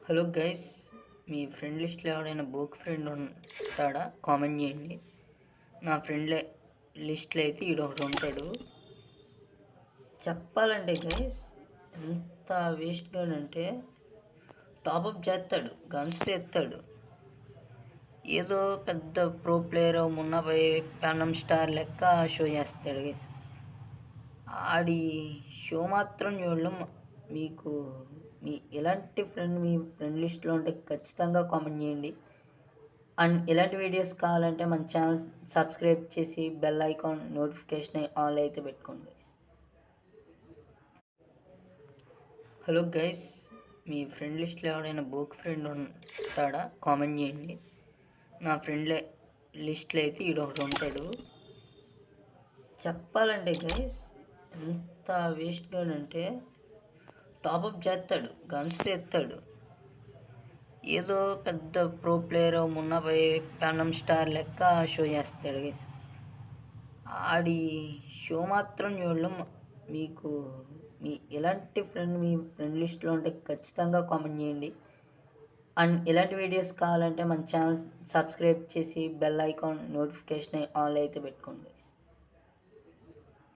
Hello guys, మీ friend లిస్ట్లో ఎవడైనా బోక్ friend ఉంటాడా? కామెంట్ చేయండి. నా ఫ్రెండ్ లిస్ట్లో అయితే ఈడొకడు ఉంటాడు. చెప్పాలంటే గైస్, ఎంత వేస్ట్గా అంటే టాపప్ చేస్తాడు, గన్స్ ఎత్తాడు, ఏదో పెద్ద ప్రో ప్లేయర్ మున్నపై ప్యానం స్టార్ లెక్క షో చేస్తాడు గైస్. ఆడి షో మాత్రం చూడడం. మీకు ఎలాంటి మీ ఫ్రెండ్ లిస్ట్లో ఉంటే ఖచ్చితంగా కామెంట్ చేయండి. అండ్ ఇలాంటి వీడియోస్ కావాలంటే మన ఛానల్ సబ్స్క్రైబ్ చేసి బెల్ ఐకాన్ నోటిఫికేషన్ ఆల్ అయితే పెట్టుకోండి. హలో గైస్, మీ ఫ్రెండ్ లిస్ట్లో ఎవడైనా బోక్ ఫ్రెండ్ ఉంటాడా? కామెంట్ చేయండి. నా ఫ్రెండ్ లిస్ట్లో అయితే ఈడొకడు ఉంటాడు. చెప్పాలంటే గైస్, ఎంత వేస్ట్గా అంటే టాపప్ చేస్తాడు, గన్స్ ఎత్తాడు, ఏదో పెద్ద ప్రో ప్లేయర్ మున్నపై ప్యానం స్టార్ లెక్క షో చేస్తాడు గైస్. ఆడి షో మాత్రం చూడడం. మీకు ఎలాంటి మీ ఫ్రెండ్ లిస్ట్లో ఉంటే ఖచ్చితంగా కామెంట్ చేయండి. అండ్ ఇలాంటి వీడియోస్ కావాలంటే మన ఛానల్ సబ్స్క్రైబ్ చేసి బెల్ ఐకాన్ నోటిఫికేషన్ ఆల్ అయితే పెట్టుకోండి.